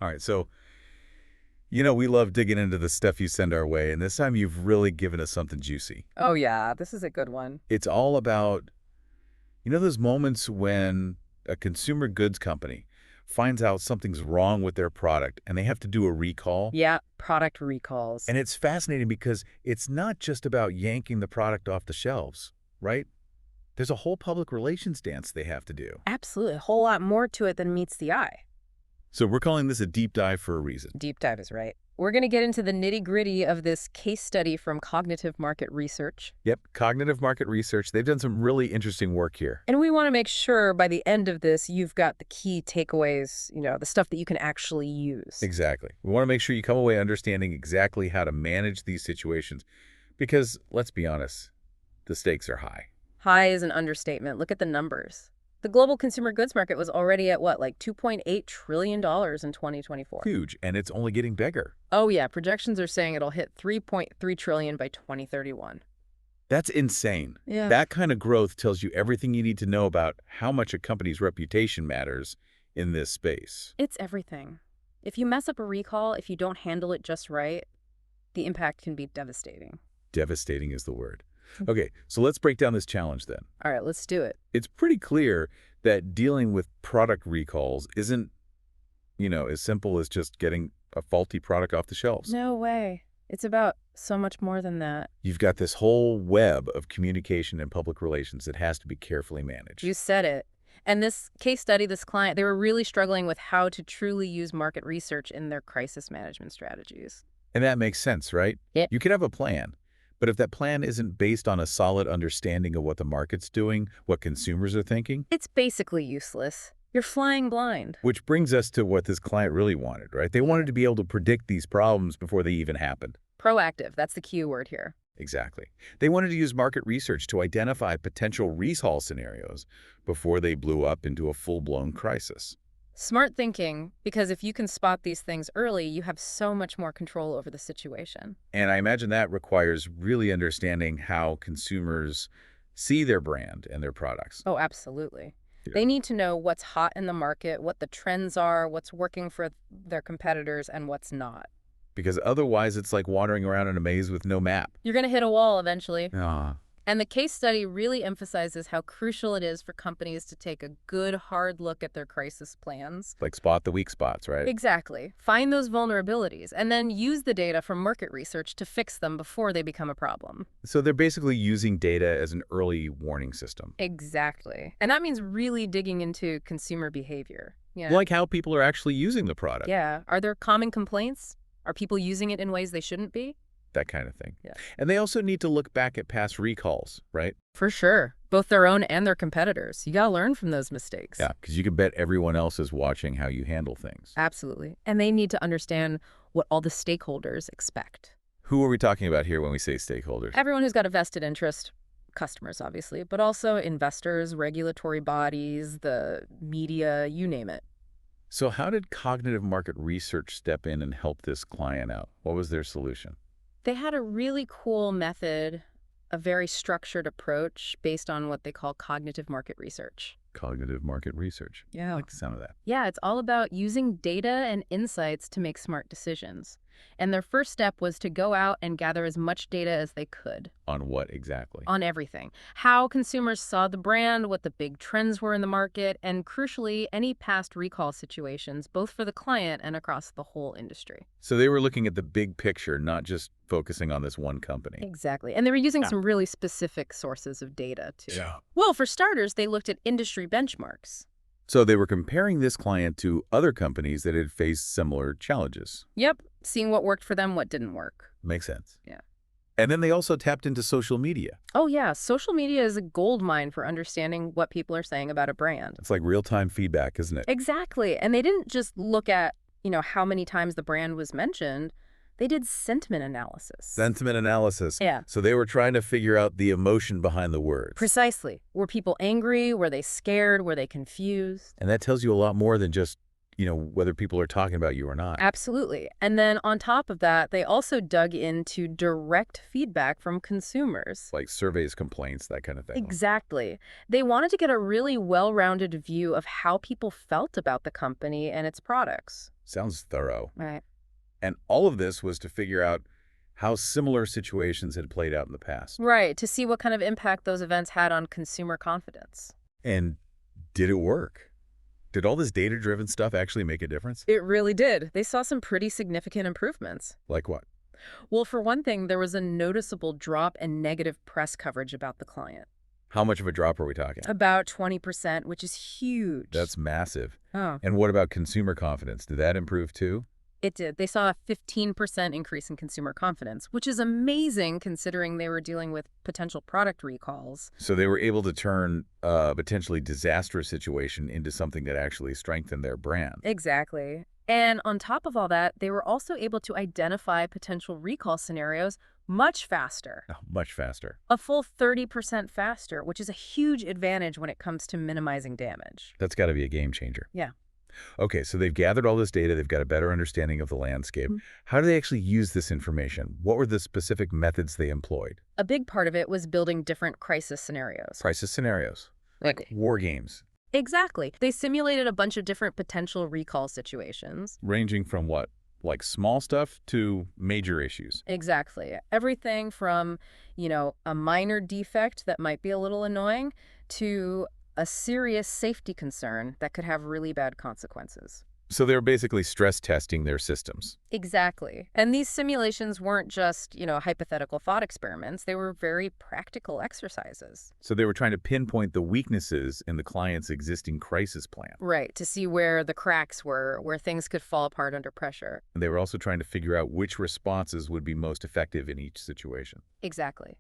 All right, so, we love digging into the stuff you send our way, and this time you've really given us something juicy. Oh, yeah, this is a good one. It's all about, those moments when a consumer goods company finds out something's wrong with their product and they have to do a recall. Yeah, product recalls. And it's fascinating because it's not just about yanking the product off the shelves, right? There's a whole public relations dance they have to do. Absolutely, a whole lot more to it than meets the eye. So we're calling this a deep dive for a reason. Deep dive is right. We're going to get into the nitty-gritty of this case study from Cognitive Market Research. Yep, cognitive market research. They've done some really interesting work here. And we want to make sure by the end of this, you've got the key takeaways, the stuff that you can actually use. Exactly. We want to make sure you come away understanding exactly how to manage these situations because, let's be honest, the stakes are high. High is an understatement. Look at the numbers. The global consumer goods market was already at what, like $2.8 trillion in 2024. Huge, and it's only getting bigger. Oh, yeah. Projections are saying it'll hit $3.3 trillion by 2031. That's insane. Yeah. That kind of growth tells you everything you need to know about how much a company's reputation matters in this space. It's everything. If you mess up a recall, if you don't handle it just right, the impact can be devastating. Devastating is the word. Okay, so let's break down this challenge then. All right, let's do it. It's pretty clear that dealing with product recalls isn't, as simple as just getting a faulty product off the shelves. No way. It's about so much more than that. You've got this whole web of communication and public relations that has to be carefully managed. You said it. And this case study, this client, they were really struggling with how to truly use market research in their crisis management strategies. And that makes sense, right? Yeah. You could have a plan, but if that plan isn't based on a solid understanding of what the market's doing, what consumers are thinking, It's basically useless. You're flying blind. which brings us to what this client really wanted, right? They wanted to be able to predict these problems before they even happened. Proactive, that's the key word here. Exactly. They wanted to use market research to identify potential recall scenarios before they blew up into a full-blown crisis. Smart thinking, because if you can spot these things early, you have so much more control over the situation. And I imagine that requires really understanding how consumers see their brand and their products. Oh, absolutely. Yeah. They need to know what's hot in the market, what the trends are, what's working for their competitors, and what's not. Because otherwise it's like wandering around in a maze with no map. You're going to hit a wall eventually. Ah, And the case study really emphasizes how crucial it is for companies to take a good, hard look at their crisis plans. like spot the weak spots, right? Exactly. Find those vulnerabilities and then use the data from market research to fix them before they become a problem. So they're basically using data as an early warning system. Exactly. And that means really digging into consumer behavior. Yeah. Like how people are actually using the product. Yeah. Are there common complaints? Are people using it in ways they shouldn't be? That kind of thing. Yeah. And they also need to look back at past recalls, right? For sure. Both their own and their competitors. You got to learn from those mistakes. Yeah, because you can bet everyone else is watching how you handle things. Absolutely. And they need to understand what all the stakeholders expect. Who are we talking about here when we say stakeholders? Everyone who's got a vested interest, customers obviously, but also investors, regulatory bodies, the media, you name it. So how did cognitive market research step in and help this client out? What was their solution? They had a really cool method, a very structured approach based on what they call cognitive market research. Cognitive market research. Yeah. I like the sound of that. Yeah, it's all about using data and insights to make smart decisions. And their first step was to go out and gather as much data as they could. On what exactly? On everything. How consumers saw the brand, what the big trends were in the market, and crucially, any past recall situations, both for the client and across the whole industry. So they were looking at the big picture, not just focusing on this one company. Exactly. And they were using some really specific sources of data, too. Yeah. Well, for starters, they looked at industry benchmarks. So they were comparing this client to other companies that had faced similar challenges. Yep. Seeing what worked for them, what didn't work. Makes sense. Yeah. And then they also tapped into social media. Oh, yeah. Social media is a gold mine for understanding what people are saying about a brand. It's like real-time feedback, isn't it? Exactly. And they didn't just look at, how many times the brand was mentioned. They did sentiment analysis. Sentiment analysis. Yeah. So they were trying to figure out the emotion behind the words. Precisely. Were people angry? Were they scared? Were they confused? And that tells you a lot more than just, whether people are talking about you or not, Absolutely. And then on top of that, they also dug into direct feedback from consumers. like surveys, complaints, that kind of thing. Exactly. They wanted to get a really well-rounded view of how people felt about the company and its products. Sounds thorough. Right. And all of this was to figure out how similar situations had played out in the past. Right, to see what kind of impact those events had on consumer confidence. And did it work? Did all this data-driven stuff actually make a difference? It really did. They saw some pretty significant improvements. Like what? Well, for one thing, there was a noticeable drop in negative press coverage about the client. How much of a drop are we talking? About 20%, which is huge. That's massive. Oh. And what about consumer confidence? Did that improve too? It did. They saw a 15% increase in consumer confidence, which is amazing considering they were dealing with potential product recalls. So they were able to turn a potentially disastrous situation into something that actually strengthened their brand. Exactly. And on top of all that, they were also able to identify potential recall scenarios much faster. Oh, much faster. A full 30% faster, which is a huge advantage when it comes to minimizing damage. That's got to be a game changer. Yeah. Okay, so they've gathered all this data. They've got a better understanding of the landscape. Mhm. How do they actually use this information? What were the specific methods they employed? A big part of it was building different crisis scenarios. Crisis scenarios. Like war games. Exactly. They simulated a bunch of different potential recall situations. Ranging from what? Like small stuff to major issues. Exactly. Everything from, a minor defect that might be a little annoying to a serious safety concern that could have really bad consequences. So they were basically stress testing their systems. Exactly. And these simulations weren't just, hypothetical thought experiments. They were very practical exercises. So they were trying to pinpoint the weaknesses in the client's existing crisis plan. Right, to see where the cracks were, where things could fall apart under pressure. And they were also trying to figure out which responses would be most effective in each situation. Exactly.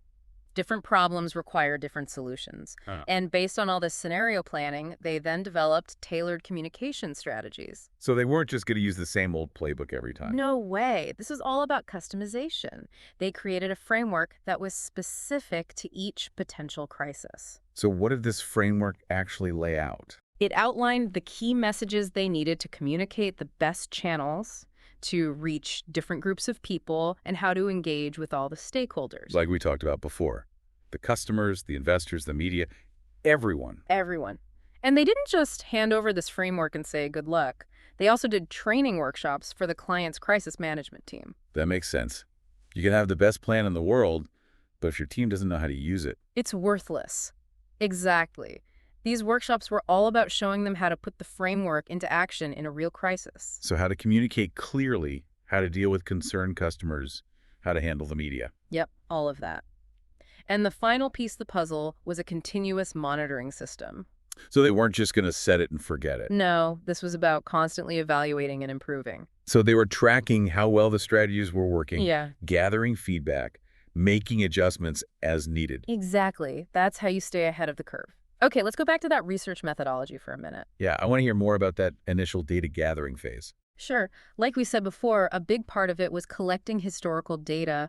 Different problems require different solutions. And based on all this scenario planning, they then developed tailored communication strategies. So they weren't just going to use the same old playbook every time. No way. This is all about customization. They created a framework that was specific to each potential crisis. So what did this framework actually lay out? It outlined the key messages they needed to communicate the best channels, to reach different groups of people, and how to engage with all the stakeholders. Like we talked about before. The customers, the investors, the media, everyone. Everyone. And they didn't just hand over this framework and say, good luck. They also did training workshops for the client's crisis management team. That makes sense. You can have the best plan in the world, but if your team doesn't know how to use it. It's worthless. Exactly. These workshops were all about showing them how to put the framework into action in a real crisis. So how to communicate clearly, how to deal with concerned customers, how to handle the media. Yep, all of that. And the final piece of the puzzle was a continuous monitoring system. So they weren't just going to set it and forget it. No, this was about constantly evaluating and improving. So they were tracking how well the strategies were working, Yeah, gathering feedback, making adjustments as needed. exactly. That's how you stay ahead of the curve. Okay, let's go back to that research methodology for a minute. Yeah, I want to hear more about that initial data gathering phase. Sure. Like we said before, a big part of it was collecting historical data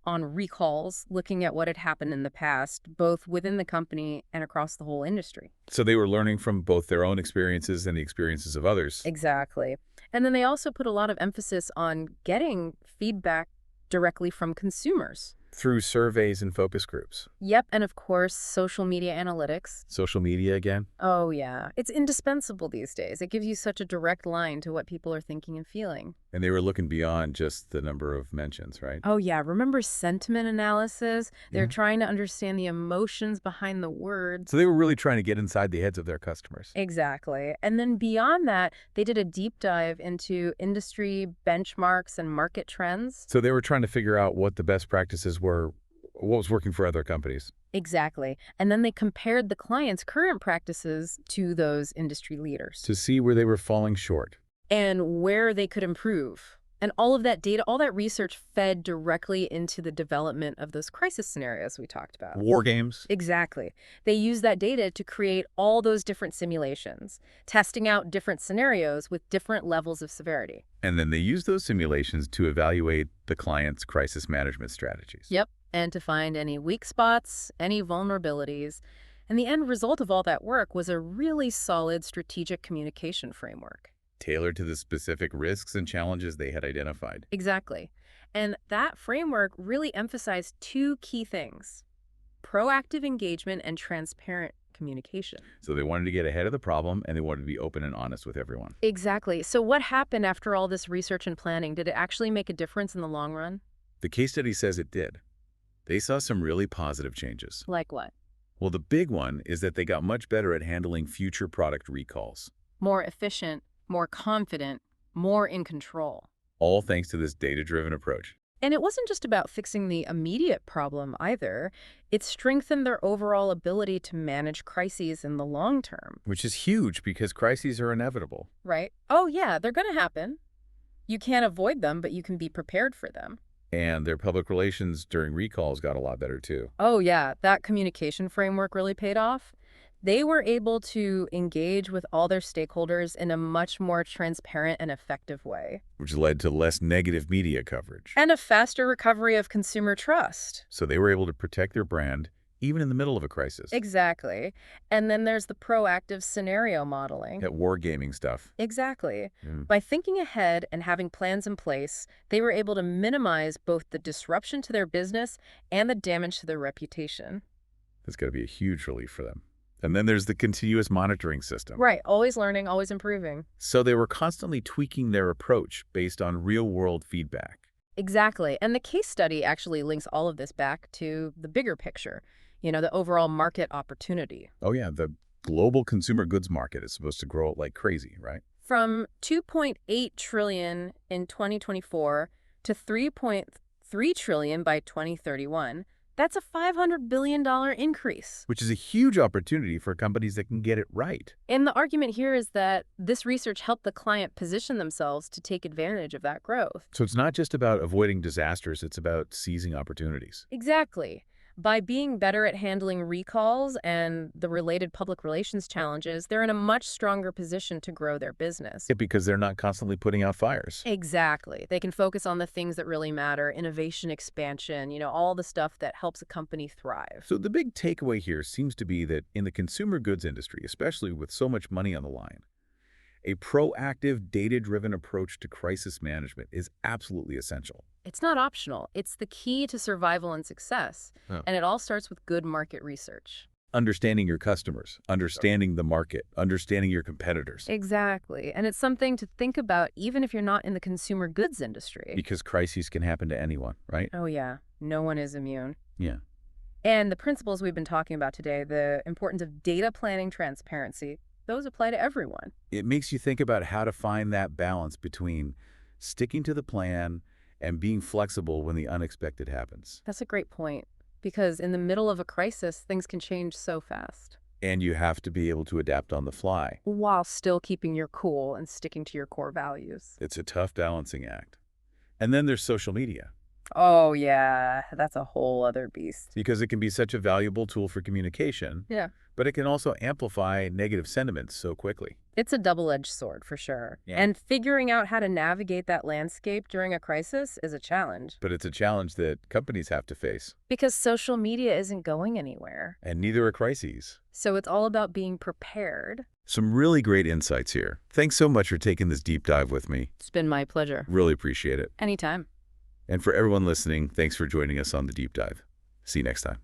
on recalls, looking at what had happened in the past, both within the company and across the whole industry. So they were learning from both their own experiences and the experiences of others. Exactly. And then they also put a lot of emphasis on getting feedback directly from consumers. Through surveys and focus groups. Yep, and of course, social media analytics. Social media again? Oh, yeah. It's indispensable these days. It gives you such a direct line to what people are thinking and feeling. And they were looking beyond just the number of mentions, right? Oh, yeah. Remember sentiment analysis? They're Yeah. trying to understand the emotions behind the words. So they were really trying to get inside the heads of their customers. Exactly. And then beyond that, they did a deep dive into industry benchmarks and market trends. So they were trying to figure out what the best practices were, what was working for other companies. Exactly. And then they compared the client's current practices to those industry leaders To see where they were falling short. and where they could improve. And all of that data, all that research fed directly into the development of those crisis scenarios we talked about. War games? Exactly. They use that data to create all those different simulations, testing out different scenarios with different levels of severity. And then they use those simulations to evaluate the client's crisis management strategies. Yep. And to find any weak spots, any vulnerabilities. And the end result of all that work was a really solid strategic communication framework. tailored to the specific risks and challenges they had identified. Exactly. And that framework really emphasized two key things: proactive engagement and transparent communication. So they wanted to get ahead of the problem, and they wanted to be open and honest with everyone. Exactly. So what happened after all this research and planning? Did it actually make a difference in the long run? The case study says it did. They saw some really positive changes. Like what? Well, the big one is that they got much better at handling future product recalls, More efficient, more confident, more in control. all thanks to this data-driven approach. And it wasn't just about fixing the immediate problem either. It strengthened their overall ability to manage crises in the long term. Which is huge because crises are inevitable. Right? Oh, yeah, they're going to happen. You can't avoid them, but you can be prepared for them. And their public relations during recalls got a lot better too, Oh, yeah, that communication framework really paid off. They were able to engage with all their stakeholders in a much more transparent and effective way. which led to less negative media coverage. And a faster recovery of consumer trust. So they were able to protect their brand even in the middle of a crisis. Exactly. And then there's the proactive scenario modeling. That wargaming stuff. Exactly. Mm, By thinking ahead and having plans in place, they were able to minimize both the disruption to their business and the damage to their reputation. that's got to be a huge relief for them. And then there's the continuous monitoring system. Right. Always learning, always improving. So they were constantly tweaking their approach based on real-world feedback. Exactly. And the case study actually links all of this back to the bigger picture, the overall market opportunity. Oh yeah, the global consumer goods market is supposed to grow like crazy, right? From 2.8 trillion in 2024 to 3.3 trillion by 2031, that's a $500 billion increase. Which is a huge opportunity for companies that can get it right. And the argument here is that this research helped the client position themselves to take advantage of that growth. So it's not just about avoiding disasters, it's about seizing opportunities. Exactly. By being better at handling recalls and the related public relations challenges, they're in a much stronger position to grow their business. Yeah, because they're not constantly putting out fires. Exactly. They can focus on the things that really matter: innovation, expansion, all the stuff that helps a company thrive. So the big takeaway here seems to be that in the consumer goods industry, especially with so much money on the line, a proactive, data-driven approach to crisis management is absolutely essential. It's not optional. It's the key to survival and success. Oh. And it all starts with good market research. Understanding your customers, understanding the market, understanding your competitors. Exactly. And it's something to think about even if you're not in the consumer goods industry. Because crises can happen to anyone, right? Oh, yeah. No one is immune. Yeah. And the principles we've been talking about today, the importance of data planning, transparency, those apply to everyone. It makes you think about how to find that balance between sticking to the plan and being flexible when the unexpected happens. That's a great point, because in the middle of a crisis, things can change so fast. And you have to be able to adapt on the fly. While still keeping your cool and sticking to your core values. It's a tough balancing act. And then there's social media, Oh, yeah. That's a whole other beast. because it can be such a valuable tool for communication, Yeah. but it can also amplify negative sentiments so quickly. It's a double-edged sword, for sure. Yeah. And figuring out how to navigate that landscape during a crisis is a challenge. But it's a challenge that companies have to face, Because social media isn't going anywhere. and neither are crises. So it's all about being prepared. Some really great insights here. Thanks so much for taking this deep dive with me. It's been my pleasure. Really appreciate it. Anytime. And for everyone listening, thanks for joining us on the deep dive. See you next time.